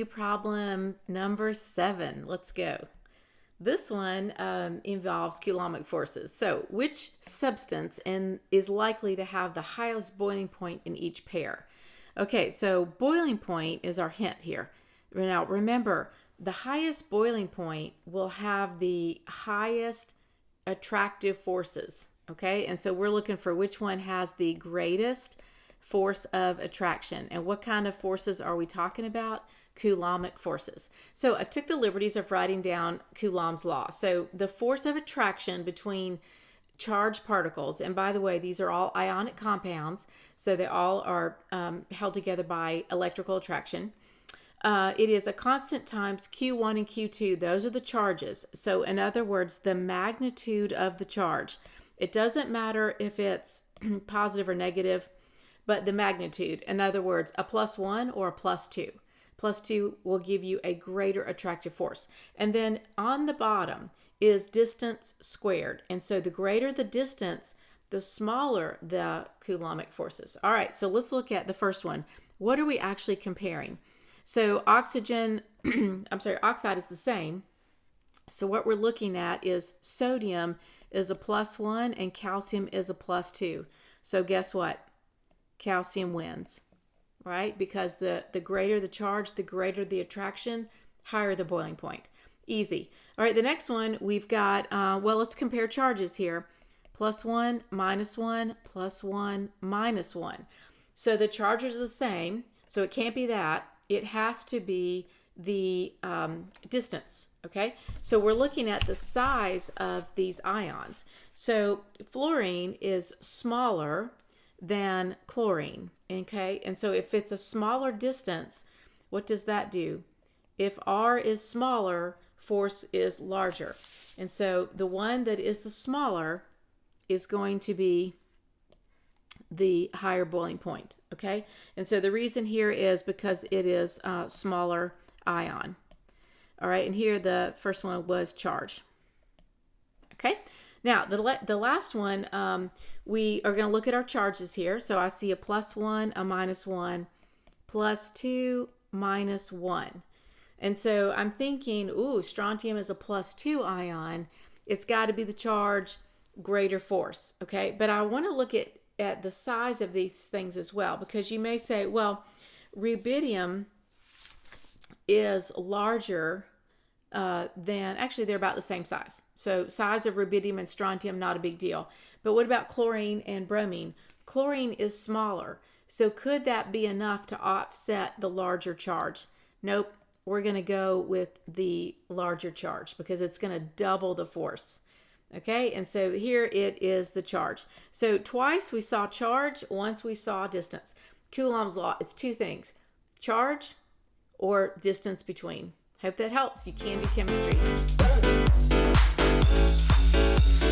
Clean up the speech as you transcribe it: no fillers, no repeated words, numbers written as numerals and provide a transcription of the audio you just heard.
review problem number 7. Let's go. This one involves Coulombic forces. So which substance is likely to have the highest boiling point in each pair? Okay, so boiling point is our hint here. Now remember, the highest boiling point will have the highest attractive forces. Okay, and so we're looking for which one has the greatest force of attraction. And what kind of forces are we talking about? Coulombic forces. So I took the liberties of writing down Coulomb's law. So the force of attraction between charged particles, and by the way, these are all ionic compounds, so they all are held together by electrical attraction. It is a constant times Q1 and Q2. Those are the charges. So in other words, the magnitude of the charge. It doesn't matter if it's positive or negative, but the magnitude. In other words, a +1 or a +2. +2 will give you a greater attractive force. And then on the bottom is distance squared. And so the greater the distance, the smaller the Coulombic forces. All right, so let's look at the first one. What are we actually comparing? So oxygen, oxide is the same. So what we're looking at is sodium is a +1 and calcium is a +2. So guess what? Calcium wins, right? Because the greater the charge, the greater the attraction, higher the boiling point. Easy. All right, the next one we've got, well, let's compare charges here. +1, -1, +1, -1. So the charges are the same, so it can't be that. It has to be the distance, okay? So we're looking at the size of these ions. So fluorine is smaller than chlorine, okay? And so if it's a smaller distance, what does that do? If R is smaller, force is larger. And so the one that is the smaller is going to be the higher boiling point, okay? And so the reason here is because it is a smaller ion. All right, and here the first one was charge. Okay, now the last one, we are going to look at our charges here. So I see a +1, a -1, +2, -1. And so I'm thinking, ooh, strontium is a +2 ion. It's got to be the charge, greater force, okay? But I want to look at the size of these things as well, because you may say, well, rubidium is larger than, actually they're about the same size. So size of rubidium and strontium, not a big deal. But what about chlorine and bromine? Chlorine is smaller. So could that be enough to offset the larger charge? Nope. We're going to go with the larger charge because it's going to double the force. Okay, and so here it is the charge. So twice we saw charge, once we saw distance. Coulomb's law, it's two things, charge or distance between. Hope that helps. You can do chemistry.